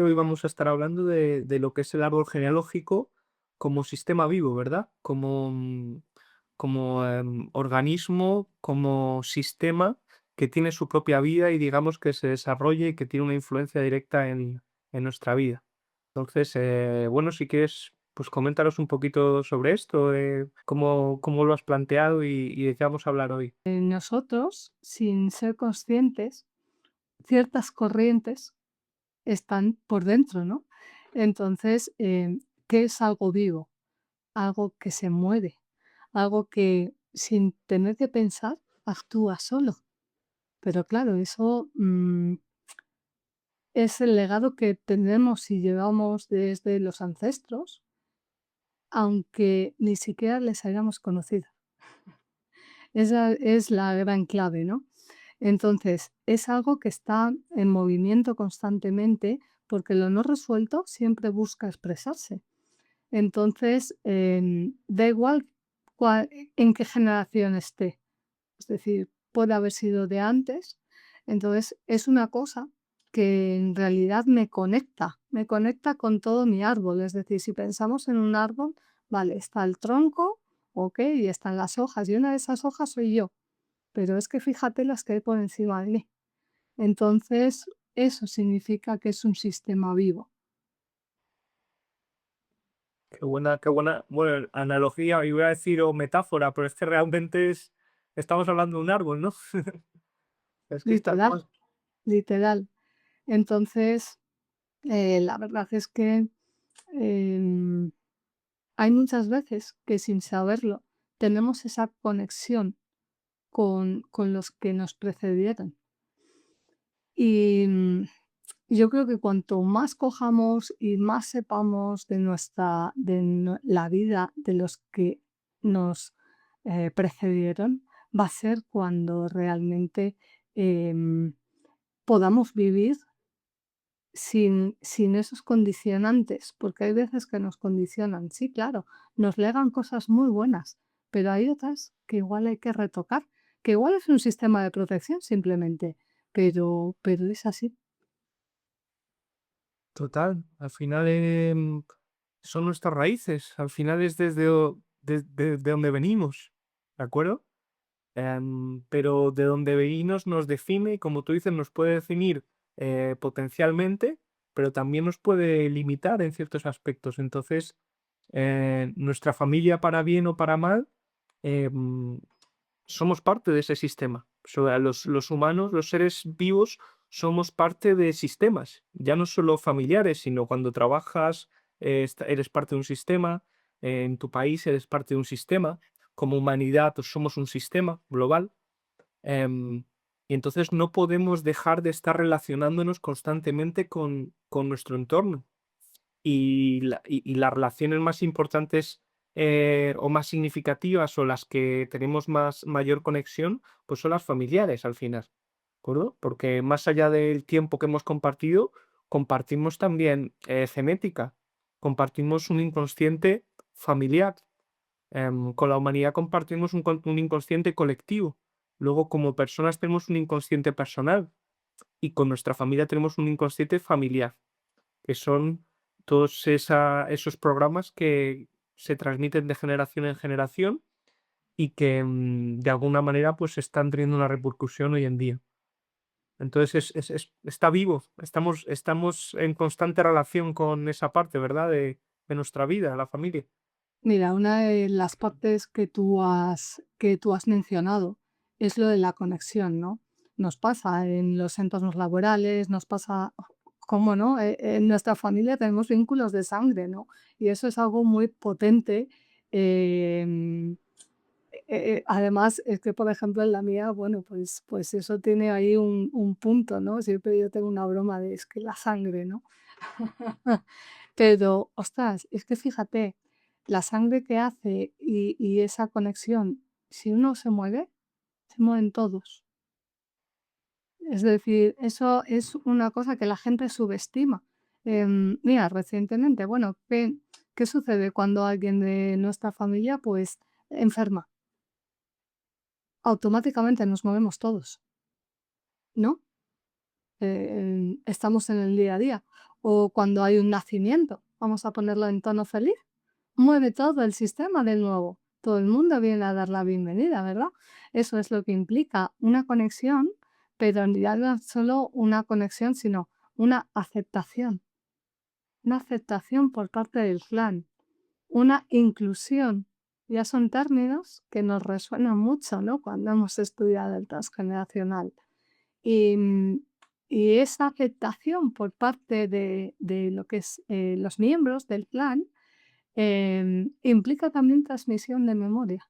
Hoy vamos a estar hablando de lo que es el árbol genealógico como sistema vivo, ¿verdad? Como organismo, como sistema que tiene su propia vida y digamos que se desarrolla y que tiene una influencia directa en nuestra vida. Entonces, bueno, si quieres, pues coméntanos un poquito sobre esto, cómo lo has planteado y de qué vamos a hablar hoy. Nosotros, sin ser conscientes, ciertas corrientes están por dentro, ¿no? Entonces, ¿qué es algo vivo? Algo que se mueve, algo que sin tener que pensar actúa solo. Pero claro, eso es el legado que tenemos y llevamos desde los ancestros, aunque ni siquiera les hayamos conocido. Esa es la gran clave, ¿no? Entonces, es algo que está en movimiento constantemente porque lo no resuelto siempre busca expresarse. Entonces, da igual en qué generación esté. Es decir, puede haber sido de antes. Entonces, es una cosa que en realidad me conecta con todo mi árbol. Es decir, si pensamos en un árbol, vale, está el tronco, ok, y están las hojas, y una de esas hojas soy yo, pero es que fíjate las que hay por encima de mí. Entonces, eso significa que es un sistema vivo. Qué buena, bueno, analogía, iba a decir o metáfora, pero es que realmente estamos hablando de un árbol, ¿no? Es que está Literal, más. literal. Entonces, la verdad es que em, hay muchas veces que sin saberlo tenemos esa conexión con los que nos precedieron. Y yo creo que cuanto más cojamos y más sepamos de la vida de los que nos precedieron, va a ser cuando realmente em, podamos vivir sin esos condicionantes, porque hay veces que nos condicionan. Sí, claro, nos legan cosas muy buenas, pero hay otras que igual hay que retocar, que igual es un sistema de protección simplemente, pero es así. Total, al final son nuestras raíces, al final es de donde venimos, ¿de acuerdo? Pero de donde venimos nos define y como tú dices, nos puede definir potencialmente, pero también nos puede limitar en ciertos aspectos. Entonces, nuestra familia, para bien o para mal, em, somos parte de ese sistema. O sea, los humanos, los seres vivos, somos parte de sistemas, ya no solo familiares, sino cuando trabajas, eres parte de un sistema, en tu país eres parte de un sistema, como humanidad pues, somos un sistema global, em, y entonces no podemos dejar de estar relacionándonos constantemente con nuestro entorno y las relaciones más importantes, o más significativas, o las que tenemos mayor conexión, pues son las familiares al final, ¿de acuerdo? Porque más allá del tiempo que hemos compartido, compartimos también, genética, compartimos un inconsciente familiar, con la humanidad compartimos un inconsciente colectivo. Luego, como personas tenemos un inconsciente personal, y con nuestra familia tenemos un inconsciente familiar que son todos esos programas que se transmiten de generación en generación y que, de alguna manera, pues, están teniendo una repercusión hoy en día. Entonces está vivo, estamos en constante relación con esa parte, ¿verdad?, de nuestra vida, la familia. Mira, una de las partes que tú has mencionado es lo de la conexión, ¿no? Nos pasa en los entornos laborales, nos pasa, ¿cómo no? En nuestra familia tenemos vínculos de sangre, ¿no? Y eso es algo muy potente. em, Además, es que, por ejemplo, en la mía, bueno, pues eso tiene ahí un punto, ¿no? Siempre yo tengo una broma de: "Es que la sangre", ¿no? Pero, ostras, es que fíjate, la sangre que hace y esa conexión, si uno se mueven todos. Es decir, eso es una cosa que la gente subestima. Mira, recientemente, bueno, ¿qué sucede cuando alguien de nuestra familia, pues, enferma? Automáticamente nos movemos todos, ¿no? Estamos en el día a día. o cuando hay un nacimiento, vamos a ponerlo en tono feliz, mueve todo el sistema de nuevo. Todo el mundo viene a dar la bienvenida, ¿verdad? Eso es lo que implica una conexión, pero ya no es solo una conexión, sino una aceptación por parte del clan, una inclusión. Ya son términos que nos resuenan mucho, ¿no? Cuando hemos estudiado el transgeneracional. Y, y esa aceptación por parte de lo que es los miembros del clan implica también transmisión de memoria.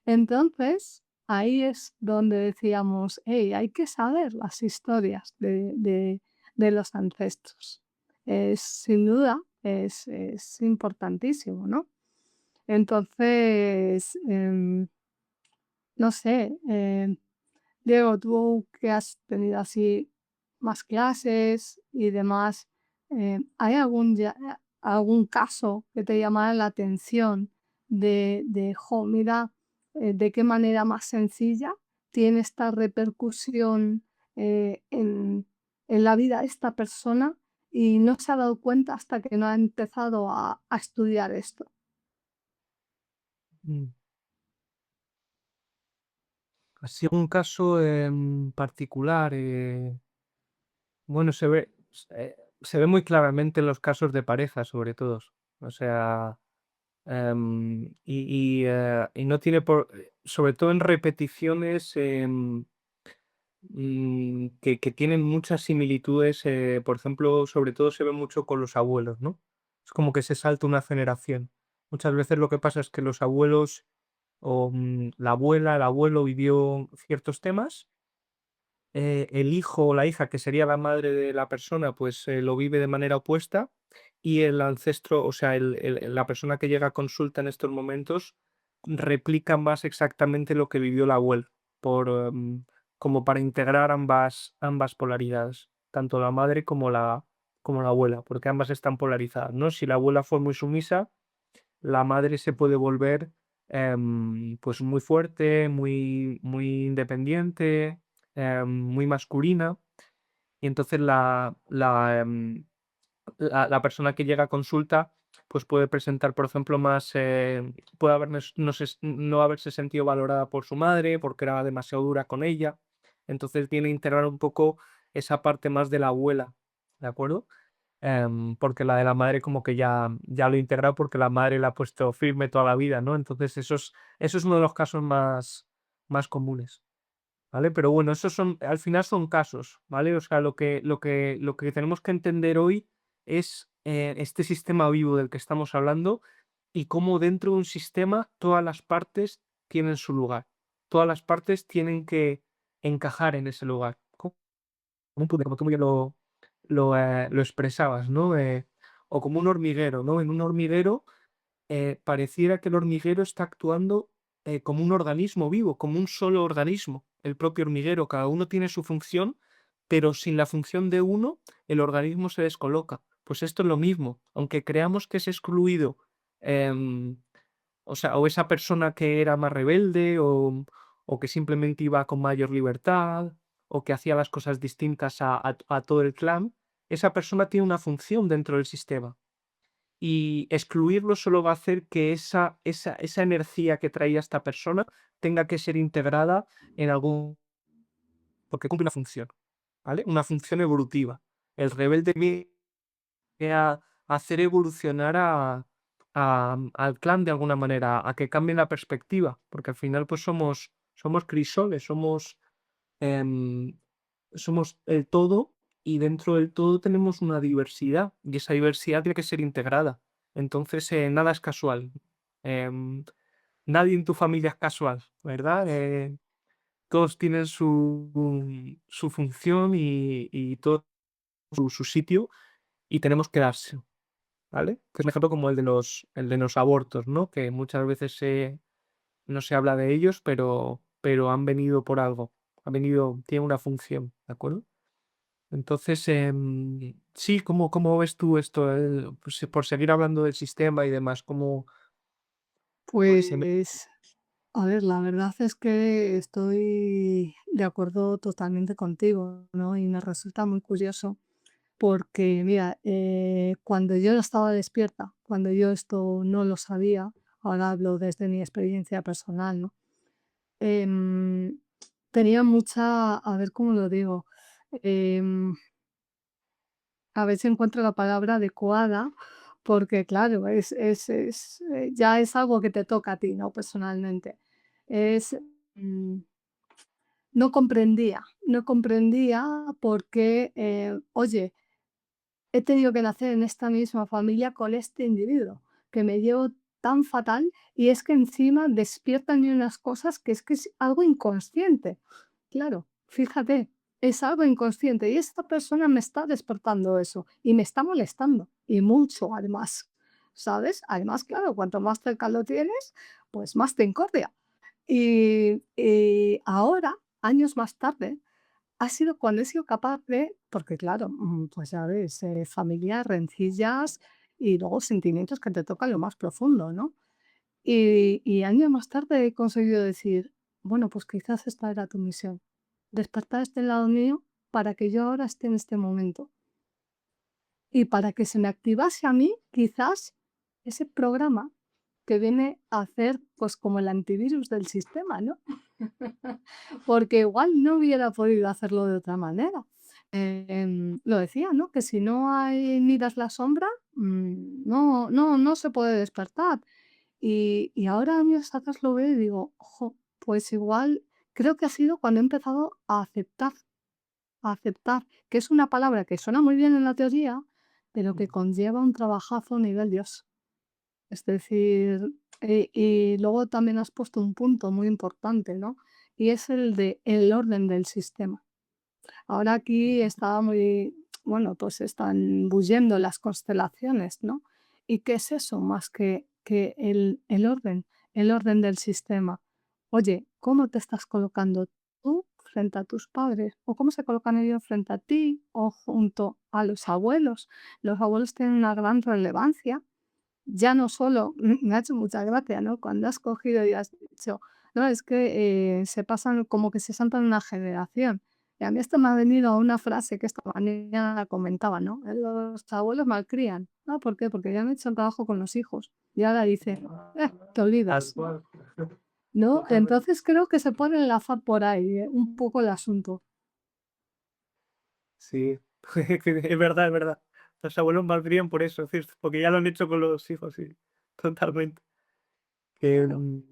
Entonces, ahí es donde decíamos, hey, hay que saber las historias de los ancestros. Sin duda, es importantísimo, ¿no? Entonces, no sé, Diego, tú que has tenido así más clases y demás, ¿hay algún caso que te llamara la atención jo, mira, de qué manera más sencilla tiene esta repercusión en la vida de esta persona y no se ha dado cuenta hasta que no ha empezado a estudiar esto? Mm. Así un caso en particular, bueno, se ve muy claramente en los casos de pareja, sobre todo. O sea, y no tiene sobre todo en repeticiones que tienen muchas similitudes, por ejemplo, sobre todo se ve mucho con los abuelos, ¿no? Es como que se salta una generación. Muchas veces lo que pasa es que los abuelos o la abuela, el abuelo vivió ciertos temas, el hijo o la hija, que sería la madre de la persona, pues lo vive de manera opuesta y el ancestro, o sea, la persona que llega a consulta en estos momentos replica más exactamente lo que vivió la abuela, como para integrar ambas polaridades, tanto la madre como la abuela, porque ambas están polarizadas, ¿no? Si la abuela fue muy sumisa, la madre se puede volver pues muy fuerte, muy independiente, muy masculina. Y entonces la persona que llega a consulta pues puede presentar, por ejemplo, puede no haberse sentido valorada por su madre porque era demasiado dura con ella. Entonces viene a integrar un poco esa parte más de la abuela, ¿de acuerdo? Porque la de la madre como que ya lo integra porque la madre la ha puesto firme toda la vida, ¿no? Entonces eso es uno de los casos más comunes, ¿vale? Pero bueno, al final son casos, ¿vale? O sea, lo que tenemos que entender hoy es este sistema vivo del que estamos hablando y cómo dentro de un sistema todas las partes tienen su lugar. Todas las partes tienen que encajar en ese lugar. Como tú muy bien lo expresabas, ¿no? O como un hormiguero, ¿no? En un hormiguero pareciera que el hormiguero está actuando como un organismo vivo, como un solo organismo, el propio hormiguero. Cada uno tiene su función, pero sin la función de uno, el organismo se descoloca. Pues esto es lo mismo, aunque creamos que es excluido, em, o sea, o esa persona que era más rebelde o que simplemente iba con mayor libertad o que hacía las cosas distintas a todo el clan, esa persona tiene una función dentro del sistema. Y excluirlo solo va a hacer que esa energía que traía esta persona tenga que ser integrada en algún porque cumple una función, ¿vale? Una función evolutiva. El rebelde viene a hacer evolucionar al clan de alguna manera, a que cambie la perspectiva, porque al final, pues somos crisoles, em, somos el todo y dentro del todo tenemos una diversidad y esa diversidad tiene que ser integrada. Entonces, nada es casual. Em, Nadie en tu familia es casual, ¿verdad? Todos tienen su función y todo su sitio y tenemos que dárselo, ¿vale? Que es un ejemplo como el de los abortos, ¿no? Que muchas veces no se habla de ellos, pero han venido por algo. Tienen una función, ¿de acuerdo? Entonces, sí, ¿cómo ves tú esto? Pues, por seguir hablando del sistema y demás, ¿cómo se me Pues, a ver, la verdad es que estoy de acuerdo totalmente contigo, ¿no? Y me resulta muy curioso porque mira, cuando yo no estaba despierta, cuando yo esto no lo sabía, ahora hablo desde mi experiencia personal, ¿no? Em, tenía mucha, a ver cómo lo digo, em, a ver si encuentro la palabra adecuada, porque claro, ya es algo que te toca a ti, ¿no? Personalmente. Es, mm, no comprendía porque, oye, he tenido que nacer en esta misma familia con este individuo, que me llevo tan fatal y es que encima despierta en mí unas cosas que es algo inconsciente. Claro, fíjate, es algo inconsciente y esta persona me está despertando eso y me está molestando y mucho además, ¿sabes? Además, claro, cuanto más cerca lo tienes, pues más te incordia. Y ahora, años más tarde, ha sido cuando he sido capaz de porque claro, pues ya ves, familia, rencillas y luego sentimientos que te tocan lo más profundo, ¿no? Y años más tarde he conseguido decir: "Bueno, pues quizás esta era tu misión, despertar este lado mío para que yo ahora esté en este momento, y para que se me activase a mí quizás ese programa que viene a hacer, pues, como el antivirus del sistema", ¿no? Porque igual no hubiera podido hacerlo de otra manera. Lo decía, ¿no? Que si no hay miras la sombra, no se puede despertar. Y ahora años atrás lo veo y digo: "Ojo, pues igual", creo que ha sido cuando he empezado a aceptar, que es una palabra que suena muy bien en la teoría, pero que conlleva un trabajazo nivel Dios. Es decir, y luego también has puesto un punto muy importante, ¿no? Y es el de el orden del sistema. Ahora aquí está muy, bueno, pues están bulliendo las constelaciones, ¿no? ¿Y qué es eso más que el orden del sistema? Oye, ¿cómo te estás colocando tú frente a tus padres? ¿O cómo se colocan ellos frente a ti o junto a los abuelos? Los abuelos tienen una gran relevancia ya no solo me ha hecho mucha gracia, ¿no? Cuando has cogido y has dicho: "No, es que, se pasan como que se saltan una generación". Y a mí esto me ha venido a una frase que esta mañana comentaba, ¿no? Los abuelos malcrían. Ah, ¿por qué? Porque ya han hecho el trabajo con los hijos. Y ahora dice: te Tal olvidas", cual. ¿no? Totalmente. Entonces creo que se puede enlazar por ahí, un poco el asunto. Sí, es verdad, es verdad. Los abuelos malcrían por eso, es cierto, porque ya lo han hecho con los hijos, sí, totalmente. Claro. Em,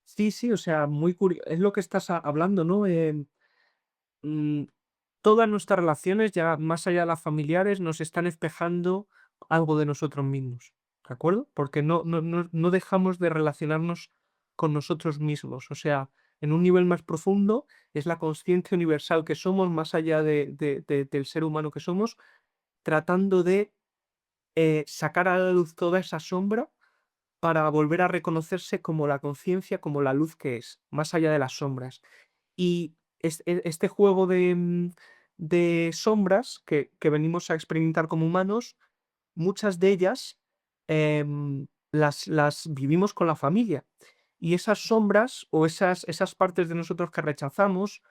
sí, sí, o sea, muy curioso, es lo que estás hablando, ¿no? Mm, todas nuestras relaciones, ya más allá de las familiares, nos están espejando algo de nosotros mismos, ¿de acuerdo? Porque no dejamos de relacionarnos con nosotros mismos. O sea, en un nivel más profundo es la conciencia universal que somos, más allá del ser humano que somos, tratando de sacar a la luz toda esa sombra para volver a reconocerse como la conciencia, como la luz que es, más allá de las sombras. Y este juego de sombras que venimos a experimentar como humanos, muchas de ellas las vivimos con la familia. Y esas sombras o esas partes de nosotros que rechazamos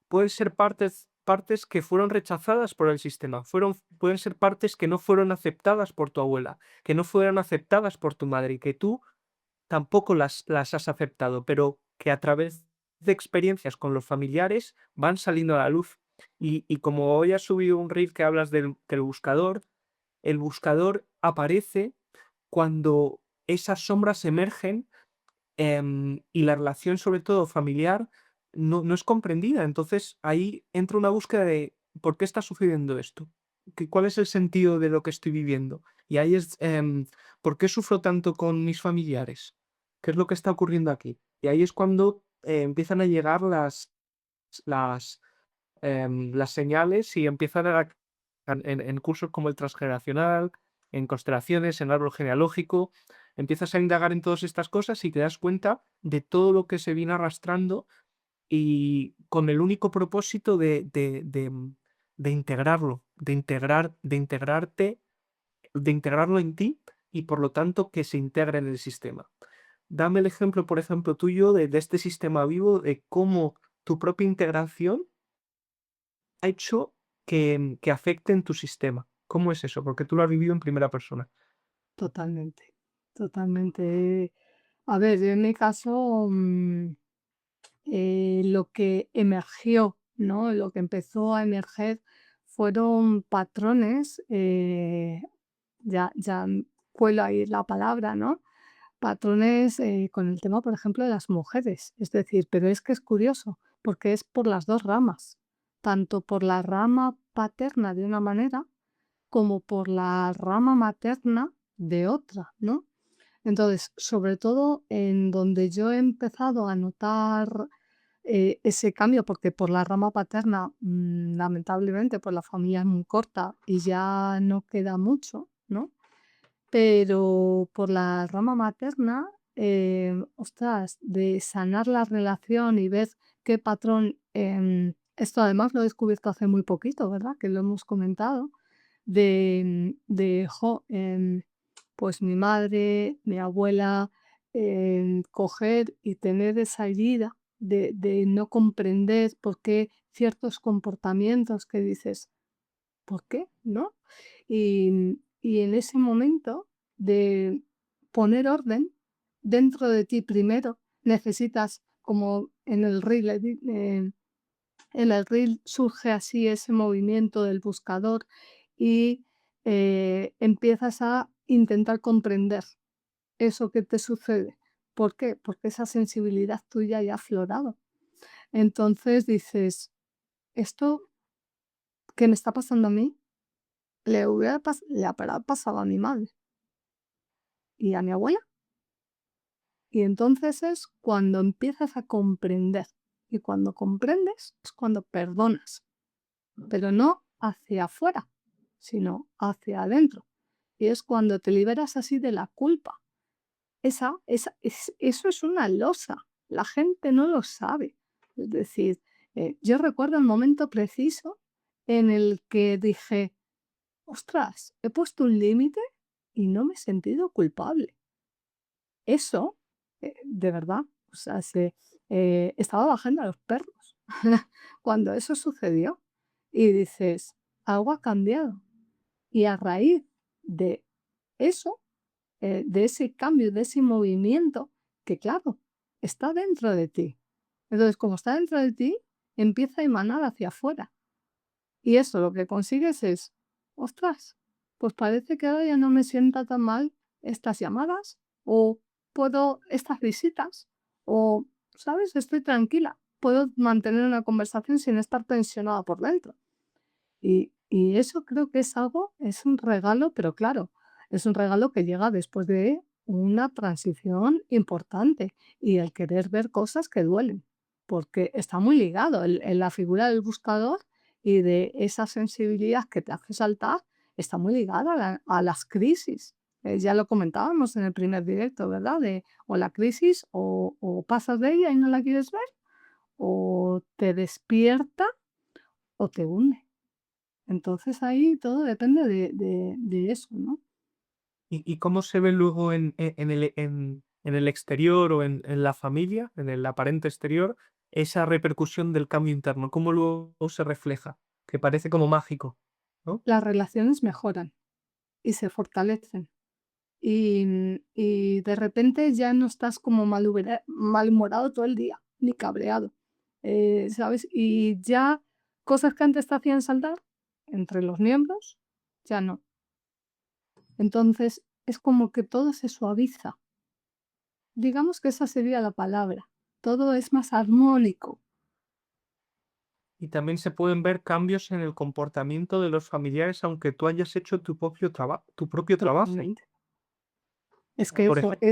pueden ser partes que fueron rechazadas por el sistema. Pueden ser partes que no fueron aceptadas por tu abuela, que no fueron aceptadas por tu madre y que tú tampoco las has aceptado, pero que a través de experiencias con los familiares van saliendo a la luz. Y como hoy has subido un reel que hablas del buscador, el buscador aparece cuando esas sombras emergen, y la relación, sobre todo familiar, no es comprendida. Entonces ahí entra una búsqueda de ¿por qué está sucediendo esto? ¿Cuál es el sentido de lo que estoy viviendo? Y ahí es, ¿por qué sufro tanto con mis familiares? ¿Qué es lo que está ocurriendo aquí? Y ahí es cuando empiezan a llegar las, las señales y empiezan en cursos como el transgeneracional, en constelaciones, en árbol genealógico, empiezas a indagar en todas estas cosas y te das cuenta de todo lo que se viene arrastrando y con el único propósito de integrarlo, de integrarte, de integrarlo en ti y por lo tanto que se integre en el sistema. Dame el ejemplo, por ejemplo, tuyo de este sistema vivo, de cómo tu propia integración ha hecho que afecten tu sistema. ¿Cómo es eso? Porque tú lo has vivido en primera persona. Totalmente, totalmente. A ver, yo en mi caso, lo que emergió, ¿no? Lo que empezó a emerger fueron patrones, ya cuelo ahí la palabra, ¿no? Patrones, con el tema, por ejemplo, de las mujeres. Es decir, pero es que es curioso, porque es por las 2 ramas, tanto por la rama paterna de una manera, como por la rama materna de otra, ¿no? Entonces, sobre todo en donde yo he empezado a notar, ese cambio, porque por la rama paterna, lamentablemente, pues la familia es muy corta y ya no queda mucho, ¿no? Pero por la rama materna, ostras, de sanar la relación y ver qué patrón, esto además lo he descubierto hace muy poquito, ¿verdad? Que lo hemos comentado, pues mi madre, mi abuela, coger y tener esa herida de no comprender por qué ciertos comportamientos que dices, ¿por qué? ¿No? Y en ese momento de poner orden dentro de ti primero, necesitas, como en el reel surge así ese movimiento del buscador y, empiezas a intentar comprender eso que te sucede. ¿Por qué? Porque esa sensibilidad tuya ya ha aflorado. Entonces dices: "Esto que me está pasando a mí, le habrá pasado a mi madre y a mi abuela". Y entonces es cuando empiezas a comprender. Y cuando comprendes es cuando perdonas, pero no hacia afuera, sino hacia adentro. Y es cuando te liberas así de la culpa. Eso es una losa. La gente no lo sabe. Es decir, yo recuerdo el momento preciso en el que dije: "Ostras, he puesto un límite y no me he sentido culpable". Eso, de verdad, o sea, estaba bajando a los perros cuando eso sucedió. Y dices: "Algo ha cambiado". Y a raíz de eso, de ese cambio, de ese movimiento, que claro, está dentro de ti. Entonces, como está dentro de ti, empieza a emanar hacia afuera. Y eso lo que consigues es, ostras, pues parece que ahora ya no me sienta tan mal estas llamadas o puedo estas visitas o, ¿sabes? Estoy tranquila. Puedo mantener una conversación sin estar tensionada por dentro. Y eso creo que es algo, es un regalo, pero claro, es un regalo que llega después de una transición importante y el querer ver cosas que duelen, porque está muy ligado en la figura del buscador y de esa sensibilidad que te hace saltar, está muy ligada a las crisis. Ya lo comentábamos en el primer directo, ¿verdad? De o la crisis o pasas de ella y no la quieres ver, o te despierta o te hunde. Entonces, ahí todo depende de eso, ¿no? ¿Y cómo se ve luego en el exterior o en la familia, en el aparente exterior, esa repercusión del cambio interno? ¿Cómo luego se refleja? Que parece como mágico, ¿no? Las relaciones mejoran y se fortalecen. Y de repente ya no estás como malhumorado todo el día, ni cabreado, ¿sabes? Y ya cosas que antes te hacían saltar entre los miembros, ya no. Entonces, es como que todo se suaviza. Digamos que esa sería la palabra. Todo es más armónico. Y también se pueden ver cambios en el comportamiento de los familiares, aunque tú hayas hecho tu propio trabajo. Totalmente. Es que Por jo, ejemplo,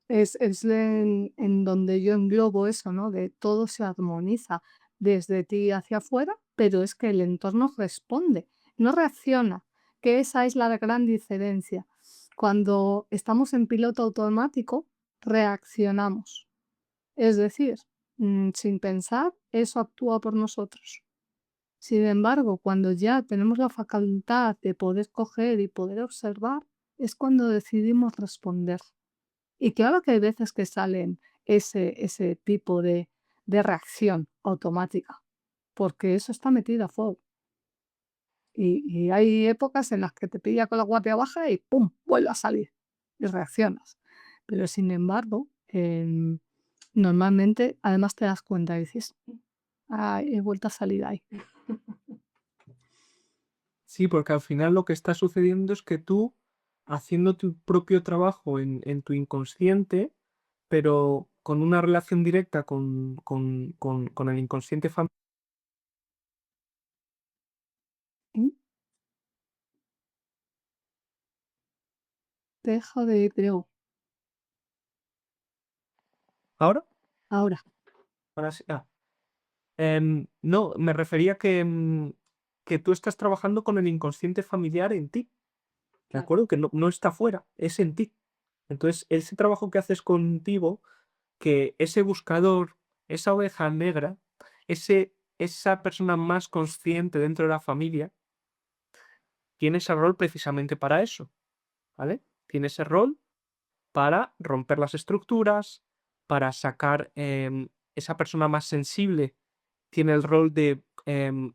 es en donde yo englobo eso, ¿no? De todo se armoniza desde ti hacia afuera, pero es que el entorno responde, no reacciona, que esa es la gran diferencia. Cuando estamos en piloto automático, reaccionamos. Es decir, sin pensar, eso actúa por nosotros. Sin embargo, cuando ya tenemos la facultad de poder coger y poder observar, es cuando decidimos responder. Y claro que hay veces que salen ese tipo de reacción automática, porque eso está metido a fuego. Y hay épocas en las que te pilla con la guardia baja y ¡pum! Vuelve a salir y reaccionas. Pero sin embargo, normalmente además te das cuenta y dices: "Ay, he vuelto a salir ahí". Sí, porque al final lo que está sucediendo es que tú, haciendo tu propio trabajo en tu inconsciente, pero con una relación directa con el inconsciente familiar. Mm, Dejo de creo, ¿Ahora? ahora, Ahora sí. No, me refería que tú estás trabajando con el inconsciente familiar en ti, ¿de claro. acuerdo? Que no está fuera, es en ti. Entonces, ese trabajo que haces contigo, que ese buscador, esa oveja negra, esa persona más consciente dentro de la familia, tiene ese rol precisamente para eso, ¿vale? Tiene ese rol para romper las estructuras, para sacar, esa persona más sensible tiene el rol de,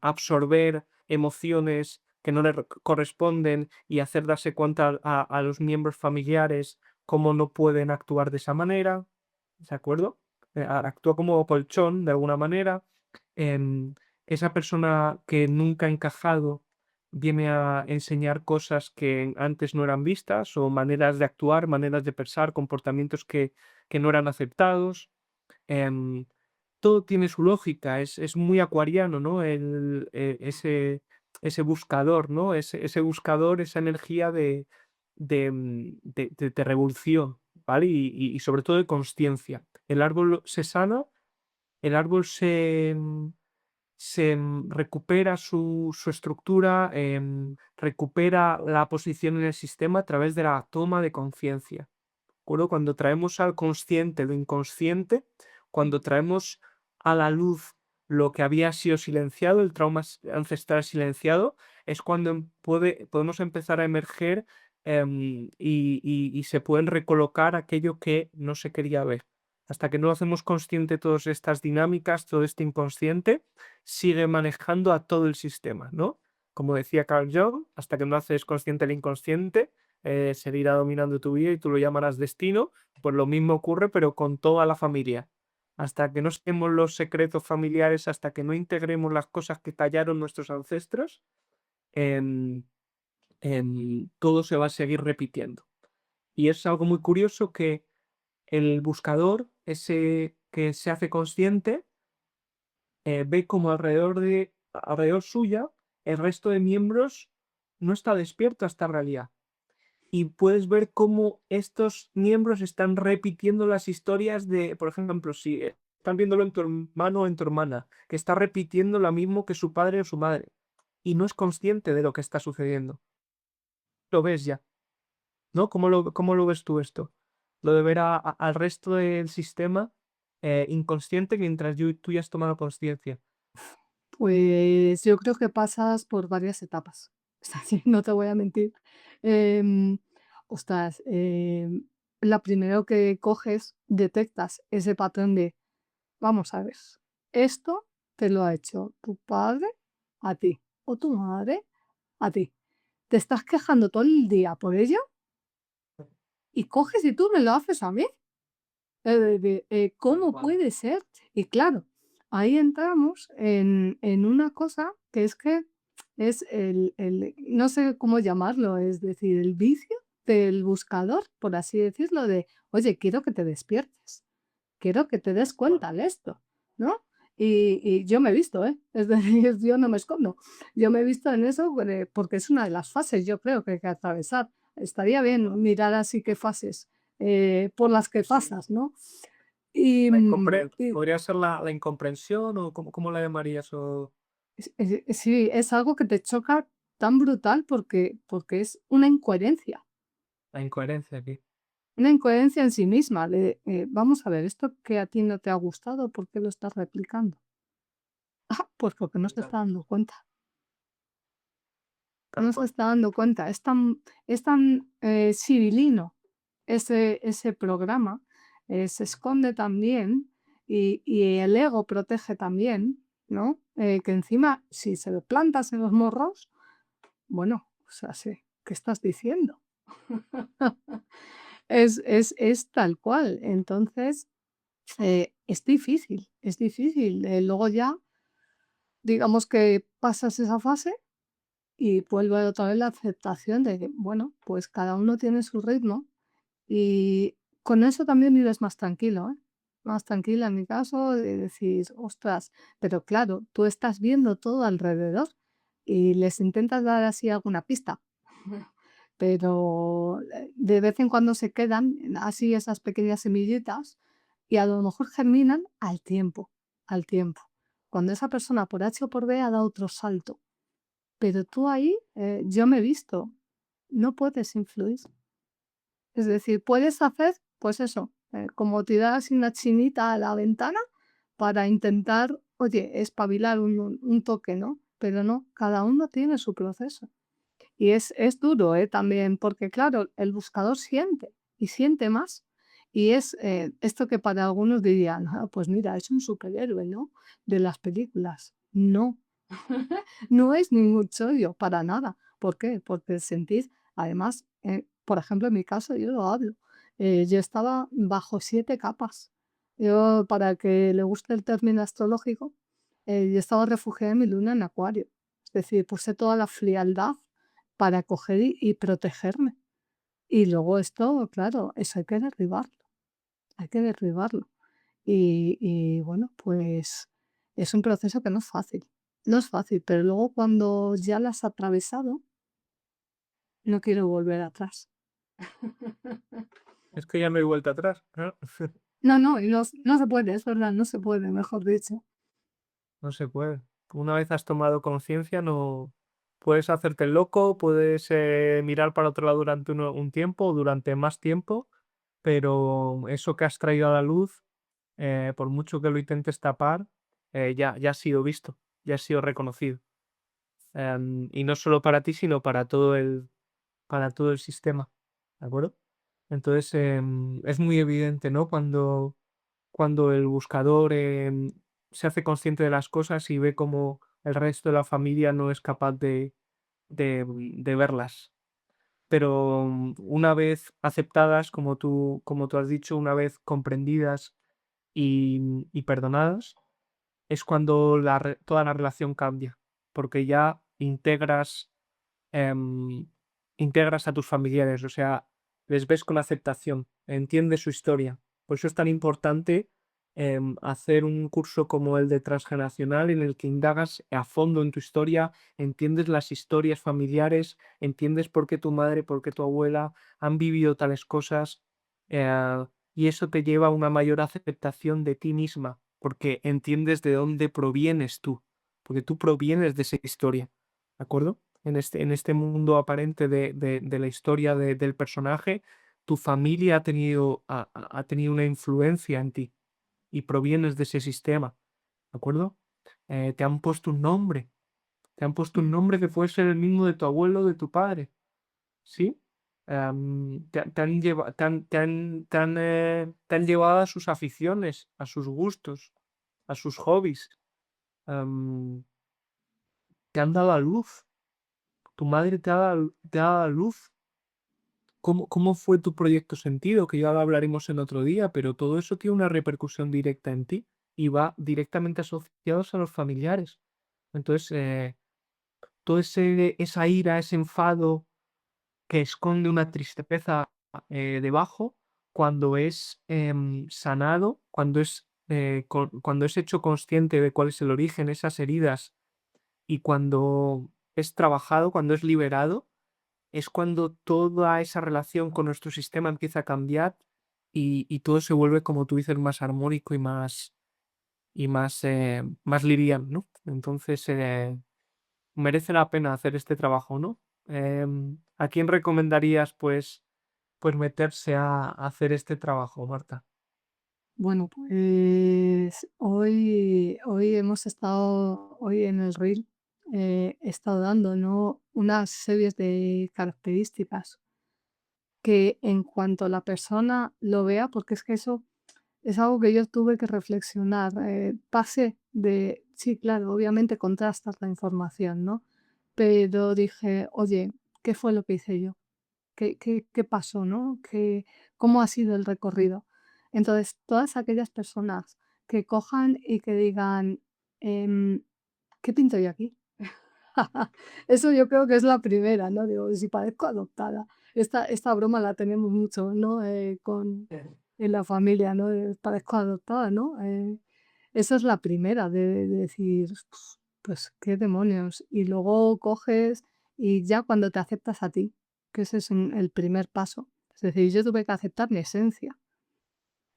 absorber emociones que no le corresponden y hacer darse cuenta a los miembros familiares cómo no pueden actuar de esa manera, ¿de acuerdo? Actúa como colchón de alguna manera. em, Esa persona que nunca ha encajado viene a enseñar cosas que antes no eran vistas o maneras de actuar, maneras de pensar, comportamientos que no eran aceptados. em, Todo tiene su lógica, es muy acuariano, ¿no? Ese buscador, ¿no? Ese buscador, esa energía de revolución, ¿vale? Y sobre todo de consciencia. El árbol se sana, el árbol recupera su estructura, recupera la posición en el sistema a través de la toma de conciencia. ¿De acuerdo? Cuando traemos al consciente lo inconsciente, cuando traemos a la luz lo que había sido silenciado, el trauma ancestral silenciado, es cuando podemos empezar a emerger, y se pueden recolocar aquello que no se quería ver. Hasta que no hacemos consciente todas estas dinámicas, todo este inconsciente, sigue manejando a todo el sistema, ¿no? Como decía Carl Jung, hasta que no haces consciente el inconsciente, seguirá dominando tu vida y tú lo llamarás destino. Pues lo mismo ocurre, pero con toda la familia. Hasta que no saquemos los secretos familiares, hasta que no integremos las cosas que tallaron nuestros ancestros, em, todo se va a seguir repitiendo. Y es algo muy curioso que el buscador, ese que se hace consciente, ve como alrededor suya, el resto de miembros no está despierto a esta realidad. Y puedes ver cómo estos miembros están repitiendo las historias de, por ejemplo, si están viéndolo en tu hermano o en tu hermana, que está repitiendo lo mismo que su padre o su madre, y no es consciente de lo que está sucediendo. Lo ves ya, ¿no? ¿Cómo lo ves tú esto? Lo de ver al resto del sistema, inconsciente mientras tú ya has tomado conciencia. Pues yo creo que pasas por varias etapas. Es así, no te voy a mentir. Em, Ostras, la primero que coges, detectas ese patrón de, vamos a ver, esto te lo ha hecho tu padre a ti o tu madre a ti. Te estás quejando todo el día por ello y coges y tú me lo haces a mí. Tal ¿Cómo cual. puede ser? Y claro, ahí entramos en una cosa que es que es no sé cómo llamarlo, es decir, el vicio del buscador, por así decirlo, de, oye, quiero que te despiertes, quiero que te des Cual. cuenta de esto, ¿no? Y yo me he visto, ¿eh? Es decir, yo no me escondo. Yo me he visto en eso porque es una de las fases, yo creo, que hay que atravesar. Estaría bien mirar así qué fases por las que Sí. pasas, ¿no? Y, y ¿Podría ser la incomprensión o cómo la llamarías? O sí, es algo que te choca tan brutal porque es la incoherencia aquí. una incoherencia en sí misma. Vamos a ver, esto que a ti no te ha gustado, ¿por qué lo estás replicando? Ah, pues porque no se Total. está dando cuenta. Tal No se cual. está dando cuenta. Es tan sibilino ese programa, se esconde también y el ego protege también, ¿no? Que encima, si se lo plantas en los morros, bueno, o sea, sí, ¿qué estás diciendo? Es tal cual. Entonces, es difícil, es difícil. Luego ya, digamos que pasas esa fase y vuelve otra vez la aceptación de que, bueno, pues cada uno tiene su ritmo y con eso también vives más tranquilo, ¿eh? Más tranquila en mi caso, de decir, ostras, pero claro, tú estás viendo todo alrededor y les intentas dar así alguna pista, pero de vez en cuando se quedan así esas pequeñas semillitas y a lo mejor germinan al tiempo, al tiempo. Cuando esa persona por H o por B ha dado otro salto. Pero tú ahí, yo me he visto, no puedes influir. Es decir, puedes hacer, pues eso, como tirar así una chinita a la ventana para intentar, oye, espabilar un toque, ¿no? Pero no, cada uno tiene su proceso. Y es duro, también, porque claro, el buscador siente y siente más. Y es esto que para algunos dirían: "Ah, pues mira, es un superhéroe, ¿no? De las películas". No, no es ningún chollo, para nada. ¿Por qué? Porque sentir, además, por ejemplo, en mi caso, yo lo hablo. Yo estaba bajo 7 capas. Yo, para el que le guste el término astrológico, yo estaba refugiada en mi luna en Acuario. Es decir, puse toda la frialdad para coger y protegerme. Y luego esto, claro, eso hay que derribarlo, hay que derribarlo. Y bueno, pues es un proceso que no es fácil, no es fácil, pero luego cuando ya lo has atravesado, no quiero volver atrás. Es que ya no hay vuelta atrás, ¿no? No, no, y no se puede, es verdad, no se puede, mejor dicho. No se puede. Una vez has tomado conciencia, no puedes hacerte el loco, puedes mirar para otro lado durante un tiempo, durante más tiempo, pero eso que has traído a la luz, por mucho que lo intentes tapar, ya ha sido visto, ya ha sido reconocido. Y no solo para ti, sino para todo el sistema. ¿De acuerdo? Entonces, es muy evidente, ¿no? Cuando el buscador se hace consciente de las cosas y ve cómo el resto de la familia no es capaz de verlas. Pero una vez aceptadas, como tú has dicho, una vez comprendidas y perdonadas, es cuando toda la relación cambia, porque ya em, integras a tus familiares, o sea, les ves con aceptación, entiendes su historia. Por eso es tan importante hacer un curso como el de transgeneracional en el que indagas a fondo en tu historia, entiendes las historias familiares, entiendes por qué tu madre, por qué tu abuela han vivido tales cosas, y eso te lleva a una mayor aceptación de ti misma, porque entiendes de dónde provienes tú, porque tú provienes de esa historia, ¿de acuerdo? En este mundo aparente de la historia del personaje, tu familia ha tenido una influencia en ti y provienes de ese sistema, ¿de acuerdo? Te han puesto un nombre, te han puesto un nombre que puede ser el mismo de tu abuelo o de tu padre, ¿sí? Te han llevado a sus aficiones, a sus gustos, a sus hobbies, am, te han dado a luz, tu madre te ha dado a luz. ¿Cómo fue tu proyecto sentido? Que ya lo hablaremos en otro día, pero todo eso tiene una repercusión directa en ti y va directamente asociados a los familiares. Entonces, todo esa ira, ese enfado que esconde una tristeza debajo, cuando es sanado, cuando es hecho consciente de cuál es el origen, esas heridas, y cuando es trabajado, cuando es liberado, es cuando toda esa relación con nuestro sistema empieza a cambiar y todo se vuelve, como tú dices, más armónico más liviano, ¿no? Entonces, merece la pena hacer este trabajo, ¿no? ¿A quién recomendarías, pues meterse a hacer este trabajo, Marta? Bueno, pues hoy hemos estado, hoy en el reel, he estado dando, ¿no? Unas series de características que en cuanto la persona lo vea, porque es que eso es algo que yo tuve que reflexionar, pase de, sí, claro, obviamente contrastas la información, ¿no? pero dije: "Oye, ¿qué fue lo que hice yo? ¿Qué pasó, no? ¿Cómo ha sido el recorrido?". Entonces, todas aquellas personas que cojan y que digan, em: "¿Qué pinto yo aquí?". Eso yo creo que es la primera, ¿no? Digo, si parezco adoptada. Esta broma la tenemos mucho, ¿no? En la familia, ¿no? Parezco adoptada, ¿no? Esa es la primera de decir, pues, ¿qué demonios? Y luego coges y ya cuando te aceptas a ti, que ese es el primer paso. Es decir, yo tuve que aceptar mi esencia,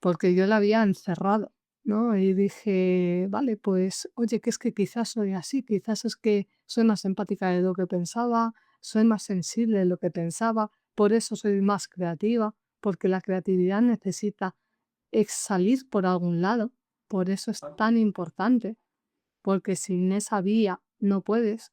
porque yo la había encerrado, ¿no? Y dije, vale, pues, oye, que es que quizás soy así, quizás es que soy más empática de lo que pensaba, soy más sensible de lo que pensaba, por eso soy más creativa, porque la creatividad necesita salir por algún lado, por eso es tan importante, porque sin esa vía no puedes.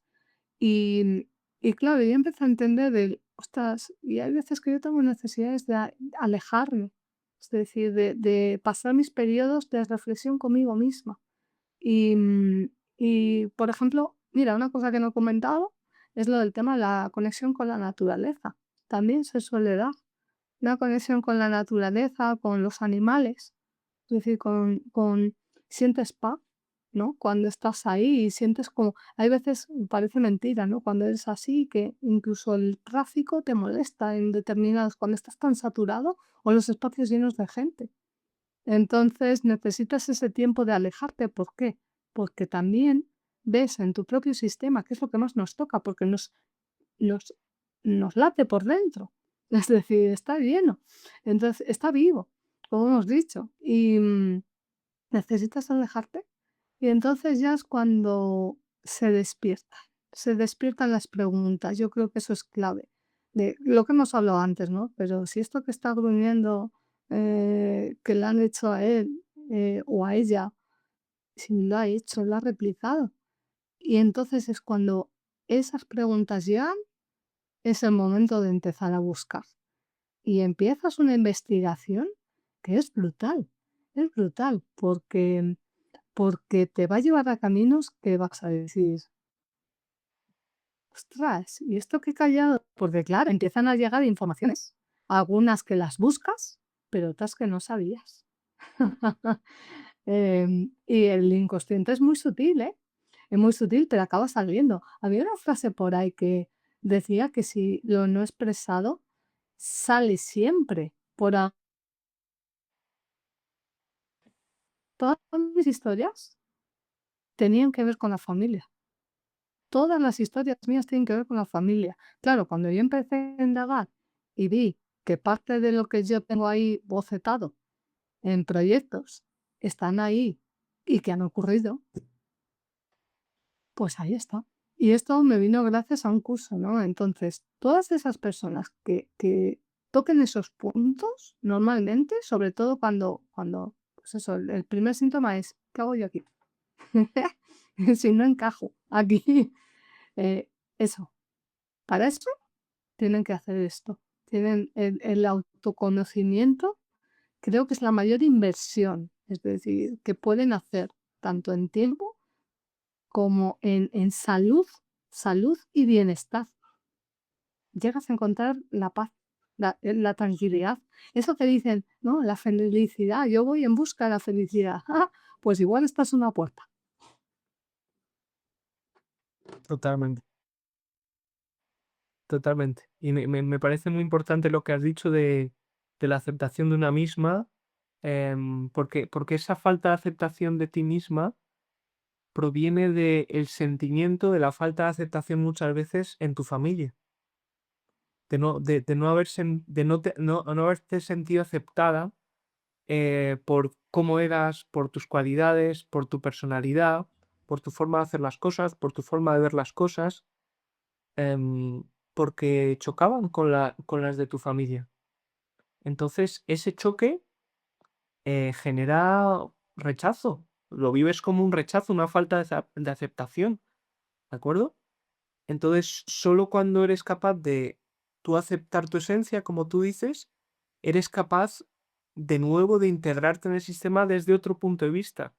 Y, y claro, yo empecé a entender el, ostras, y hay veces que yo tengo necesidades de alejarme, es decir, de pasar mis periodos de reflexión conmigo misma. Y, y, por ejemplo, mira, una cosa que no he comentado es lo del tema de la conexión con la naturaleza. También se suele dar una conexión con la naturaleza, con los animales, es decir, sientes paz, ¿no? Cuando estás ahí y sientes como hay veces, parece mentira, ¿no? Cuando eres así, que incluso el tráfico te molesta en determinados cuando estás tan saturado o los espacios llenos de gente. Entonces, necesitas ese tiempo de alejarte, ¿por qué? Porque también ves en tu propio sistema qué es lo que más nos toca, porque nos nos late por dentro. Es decir, está lleno. Entonces, está vivo, como hemos dicho, y, necesitas alejarte, y entonces ya es cuando se despiertan las preguntas. Yo creo que eso es clave, de lo que hemos hablado antes, ¿no? Pero si esto que está gruñendo, que le han hecho a él, o a ella, si lo ha hecho, lo ha replicado. Y entonces es cuando esas preguntas llegan, es el momento de empezar a buscar. Y empiezas una investigación que es brutal, porque te va a llevar a caminos que vas a decir, ostras, ¿y esto qué he callado? Porque claro, empiezan a llegar informaciones, algunas que las buscas, pero otras que no sabías. Y el inconsciente es muy sutil, ¿eh? Es muy sutil, pero acaba saliendo. Había una frase por ahí que decía que si lo no expresado sale siempre. Todas mis historias tenían que ver con la familia. Todas las historias mías tienen que ver con la familia. Claro, cuando yo empecé a indagar y vi que parte de lo que yo tengo ahí bocetado en proyectos están ahí y que han ocurrido, pues ahí está. Y esto me vino gracias a un curso, ¿no? Entonces, todas esas personas que toquen esos puntos, normalmente, sobre todo cuando pues eso, el primer síntoma es, ¿qué hago yo aquí? Si no encajo aquí, eh, eso, para eso tienen que hacer esto. Tienen el autoconocimiento, creo que es la mayor inversión, es decir, que pueden hacer tanto en tiempo como en salud y bienestar. Llegas a encontrar la paz, la tranquilidad. Eso que dicen, ¿no? La felicidad, yo voy en busca de la felicidad. Ah, pues igual esta es una puerta. Totalmente, totalmente. Y me parece muy importante lo que has dicho de la aceptación de una misma, porque esa falta de aceptación de ti misma proviene del sentimiento de la falta de aceptación muchas veces en tu familia. De no haber de no haberte sentido aceptada, por cómo eras, por tus cualidades, por tu personalidad, por tu forma de hacer las cosas, por tu forma de ver las cosas, porque chocaban con las de tu familia. Entonces, ese choque, genera rechazo. Lo vives como un rechazo, una falta de aceptación, ¿de acuerdo? Entonces, solo cuando eres capaz de tú aceptar tu esencia, como tú dices, eres capaz de nuevo de integrarte en el sistema desde otro punto de vista.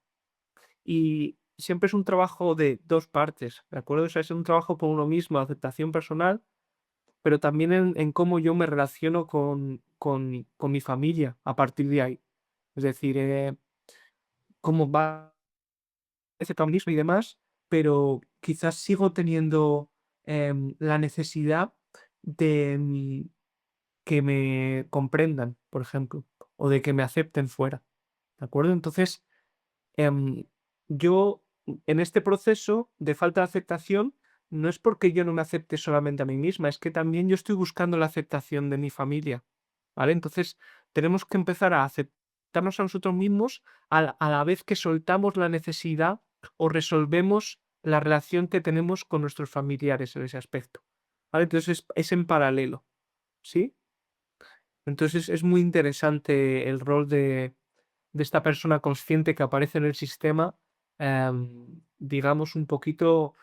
Y siempre es un trabajo de dos partes, ¿de acuerdo? O sea, es un trabajo por uno mismo, aceptación personal, pero también en cómo yo me relaciono con mi familia a partir de ahí. Es decir, cómo va ese mismo y demás, pero quizás sigo teniendo la necesidad de que me comprendan, por ejemplo, o de que me acepten fuera, ¿de acuerdo? Entonces, Em, yo, en este proceso de falta de aceptación, no es porque yo no me acepte solamente a mí misma, es que también yo estoy buscando la aceptación de mi familia, ¿vale? Entonces, tenemos que empezar a aceptarnos a nosotros mismos a la vez que soltamos la necesidad o resolvemos la relación que tenemos con nuestros familiares en ese aspecto, ¿vale? Entonces, es en paralelo, ¿sí? Entonces, es muy interesante el rol de esta persona consciente que aparece en el sistema, digamos, un poquito,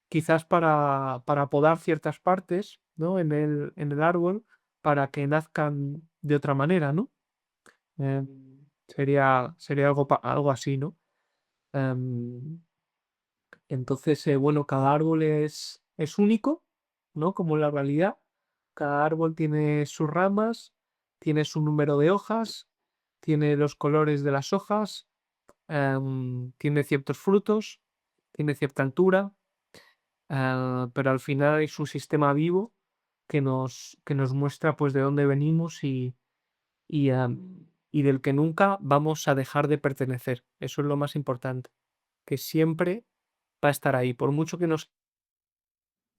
quizás para podar ciertas partes, ¿no? En el árbol, para que nazcan de otra manera, ¿no? Sería algo así, ¿no? Em, entonces, bueno, cada árbol es único, ¿no? Como en la realidad. Cada árbol tiene sus ramas, tiene su número de hojas, tiene los colores de las hojas, tiene ciertos frutos, tiene cierta altura, pero al final es un sistema vivo que nos muestra pues de dónde venimos y del que nunca vamos a dejar de pertenecer. Eso es lo más importante, que siempre va a estar ahí. Por mucho que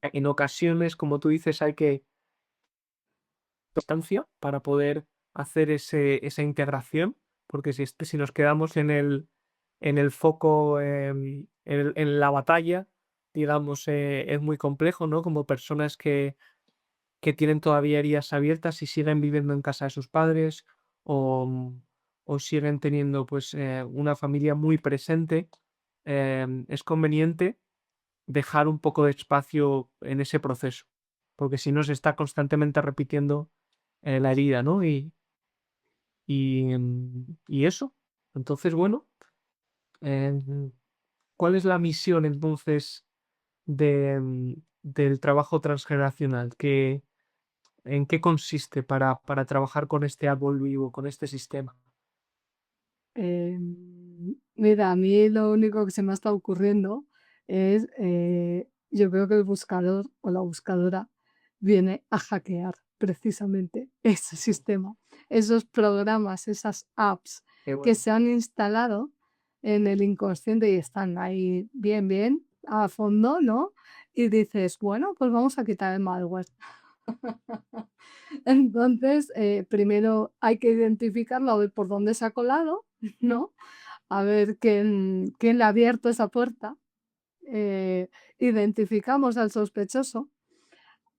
en ocasiones, como tú dices, hay que distancia para poder hacer esa integración, porque si nos quedamos en el foco, en la batalla, digamos, es muy complejo, ¿no? Como personas que tienen todavía heridas abiertas y siguen viviendo en casa de sus padres o siguen teniendo pues una familia muy presente, es conveniente dejar un poco de espacio en ese proceso, porque si no se está constantemente repitiendo la herida, ¿no? Y eso. Entonces, bueno, em, ¿cuál es la misión entonces del trabajo transgeneracional? ¿En qué consiste para trabajar con este árbol vivo, con este sistema? Mira, a mí lo único que se me está ocurriendo es, yo creo que el buscador o la buscadora viene a hackear precisamente ese sistema, esos programas, esas apps Qué que bueno. se han instalado en el inconsciente y están ahí bien, bien, a fondo, ¿no? Y dices, bueno, pues vamos a quitar el malware. Entonces, primero hay que identificarlo, a ver por dónde se ha colado, ¿no? A ver quién le ha abierto esa puerta. eh, Identificamos al sospechoso.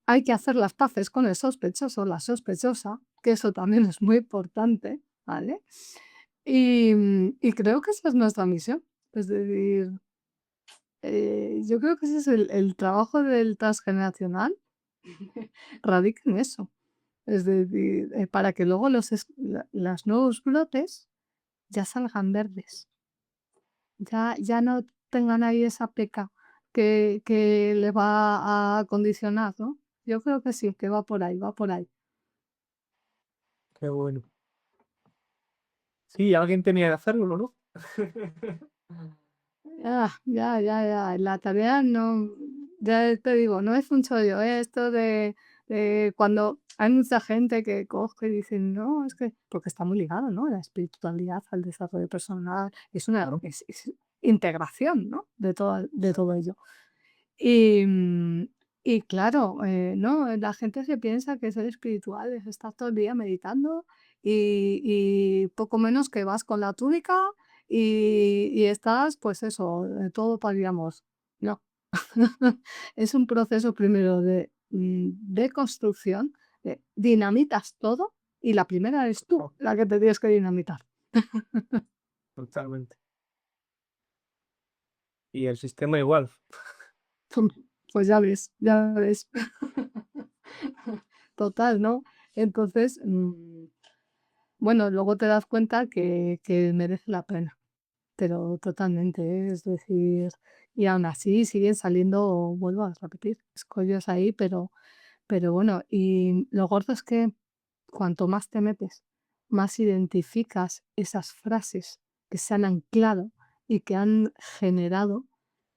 Hay que hacer las paces con el sospechoso, la sospechosa, que eso también es muy importante, ¿vale? Y creo que esa es nuestra misión. Es decir, yo creo que ese es el trabajo del transgeneracional, radica en eso. Es decir, para que luego las nuevos brotes ya salgan verdes. Ya no tengan ahí esa peca que le va a condicionar, ¿no? Yo creo que sí, que va por ahí, va por ahí. Qué bueno. Sí, alguien tenía que hacerlo, ¿no? Ya, la tarea no, ya te digo, no es un chollo, esto de cuando hay mucha gente que coge y dice: "No, es que", porque está muy ligado, ¿no? La espiritualidad al desarrollo personal, es una Claro. es integración, ¿no? De todo ello. Y, y claro, ¿no? La gente se piensa que ser espiritual es estar todo el día meditando y poco menos que vas con la túnica y estás, pues eso, todo para digamos. No. Es un proceso primero de construcción, dinamitas todo y la primera eres tú Oh, la que te tienes que dinamitar. totalmente. Y el sistema igual. Pues ya ves, ya ves. Total, ¿no? Entonces, bueno, luego te das cuenta que merece la pena. pero totalmente, ¿eh? Es decir, y aún así siguen saliendo, vuelvo a repetir, escollos ahí, pero bueno, y lo gordo es que cuanto más te metes, más identificas esas frases que se han anclado y que han generado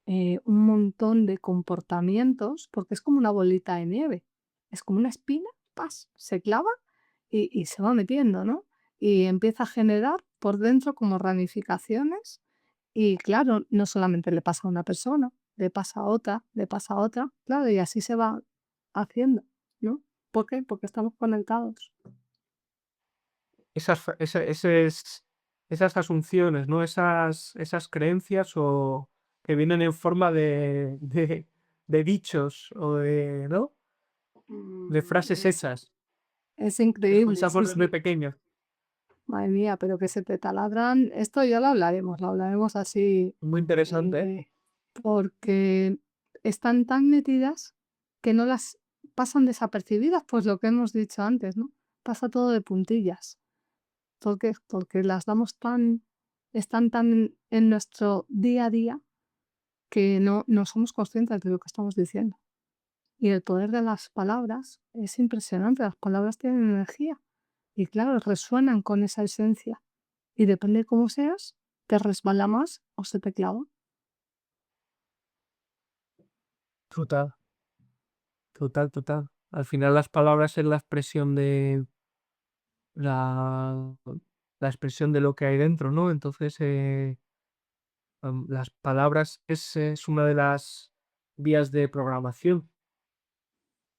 un montón de comportamientos, porque es como una bolita de nieve, es como una espina, ¡pas! Se clava y se va metiendo, ¿no? Y empieza a generar por dentro como ramificaciones y claro, no solamente le pasa a una persona, le pasa a otra, le pasa a otra, claro, y así se va haciendo, ¿no? ¿Por qué? Porque estamos conectados. Esas asunciones, ¿no? Esas creencias o que vienen en forma de dichos o de, ¿no? De frases Es hechas es que increíble, sí, escuchamos desde sí. pequeños. Madre mía, pero que se te taladran, esto ya lo hablaremos así, Muy interesante, ¿eh? eh, porque están tan metidas que no las pasan desapercibidas, pues lo que hemos dicho antes, ¿no? Pasa todo de puntillas. ¿Por qué? Porque las damos tan están tan en nuestro día a día que no somos conscientes de lo que estamos diciendo. Y el poder de las palabras es impresionante, las palabras tienen energía y claro, resuenan con esa esencia. Y depende de cómo seas, te resbala más o se te clava. Total, total, total. Al final las palabras es la expresión de la, la expresión de lo que hay dentro, ¿no? Entonces, las palabras es una de las vías de programación.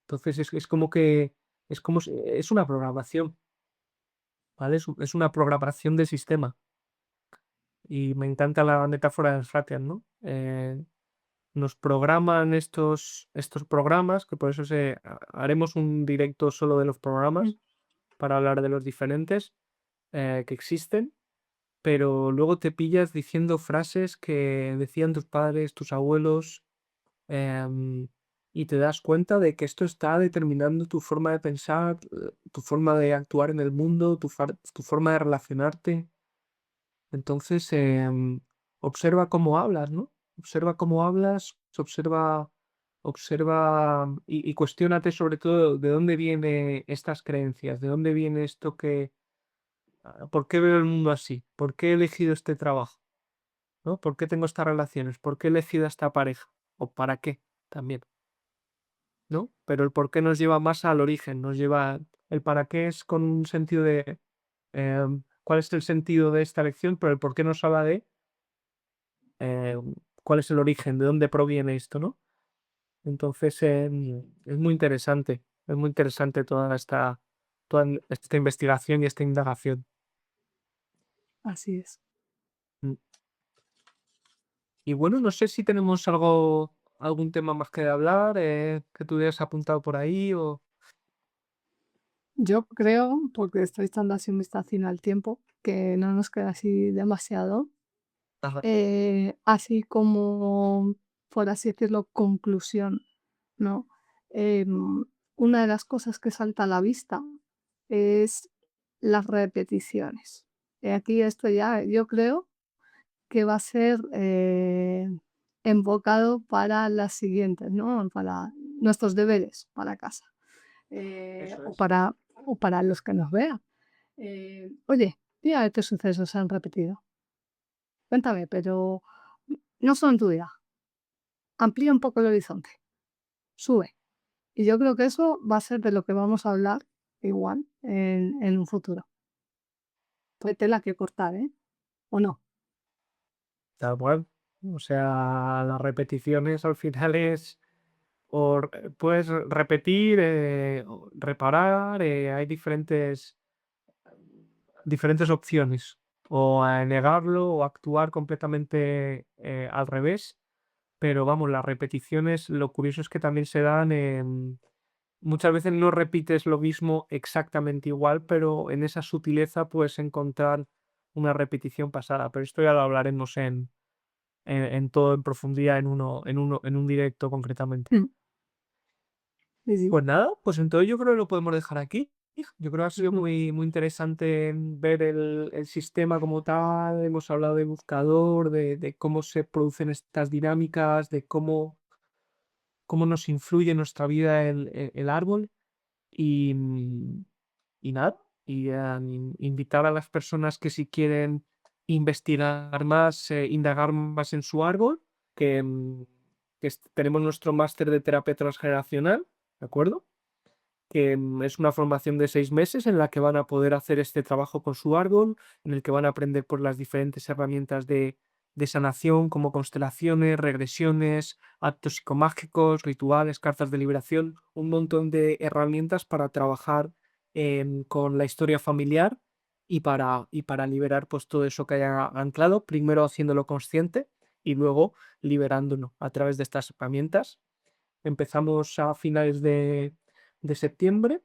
Entonces es como que es una programación, ¿vale? Es una programación del sistema. Y me encanta la metáfora del Fratian, ¿no? Nos programan estos programas, que por eso haremos un directo solo de los Mm, programas, para hablar de los diferentes que existen, pero luego te pillas diciendo frases que decían tus padres, tus abuelos, em, y te das cuenta de que esto está determinando tu forma de pensar, tu forma de actuar en el mundo, tu forma de relacionarte. Entonces, observa cómo hablas, ¿no? Observa cómo hablas, observa y cuestiónate sobre todo de dónde vienen estas creencias, de dónde viene esto ¿por qué veo el mundo así? ¿Por qué he elegido este trabajo? ¿No? ¿Por qué tengo estas relaciones? ¿Por qué he elegido a esta pareja? ¿O para qué? También. ¿No? Pero el por qué nos lleva más al origen, nos lleva el para qué es con un sentido de cuál es el sentido de esta lección, pero el por qué nos habla de cuál es el origen, de dónde proviene esto, ¿no? Entonces es muy interesante toda esta investigación y esta indagación. así es. Mm. Y bueno, no sé si tenemos algún tema más que hablar, que tú hayas apuntado por ahí o... Yo creo, porque estoy echando así un vistacín al tiempo, que no nos queda así demasiado. Ajá. Así como, por así decirlo, conclusión, ¿no? Una de las cosas que salta a la vista es las repeticiones. Aquí esto ya, yo creo que va a ser enfocado para las siguientes, ¿no? Para nuestros deberes para casa Eso o, es. o para los que nos vean. Oye, dime a ver qué sucesos se han repetido. Cuéntame, pero no solo en tu vida. Amplía un poco el horizonte, sube. Y yo creo que eso va a ser de lo que vamos a hablar igual en un futuro. Pues tela que cortar, ¿eh? ¿O no? Tal cual. O sea, las repeticiones al final es, puedes repetir, o reparar, hay diferentes opciones, o a negarlo o actuar completamente al revés, pero vamos, las repeticiones, lo curioso es que también se dan muchas veces no repites lo mismo exactamente igual, pero en esa sutileza puedes encontrar una repetición pasada, pero esto ya lo hablaremos en todo en profundidad en un directo concretamente. Mm, sí, sí. Pues nada, pues entonces yo creo que lo podemos dejar aquí. Yo creo que ha sido Ujú. muy interesante ver el sistema como tal. Hemos hablado de buscador, de cómo se producen estas dinámicas, de cómo nos influye en nuestra vida el árbol. Y, y nada, invitar a las personas que si quieren investigar más, indagar más en su árbol, que, tenemos nuestro máster de terapia transgeneracional, ¿de acuerdo? Que es una formación de 6 meses en la que van a poder hacer este trabajo con su árbol, en el que van a aprender por las diferentes herramientas de sanación, como constelaciones, regresiones, actos psicomágicos, rituales, cartas de liberación, un montón de herramientas para trabajar con la historia familiar y para liberar pues, todo eso que haya anclado, primero haciéndolo consciente y luego liberándolo a través de estas herramientas. Empezamos a finales de septiembre,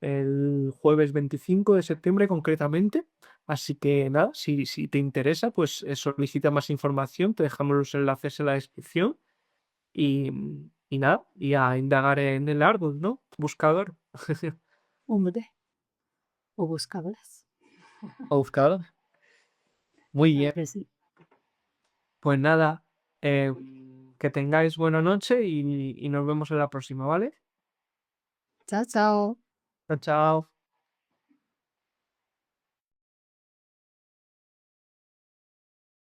el jueves 25 de septiembre concretamente. Así que nada, si te interesa, pues solicita más información, te dejamos los enlaces en la descripción y nada, y a indagar en el árbol, ¿no? Buscador. Hombre, o buscadores. O buscador. Muy Claro bien. que sí. Pues nada, que tengáis buena noche y nos vemos en la próxima, ¿vale? Chao, chao. Chao, chao.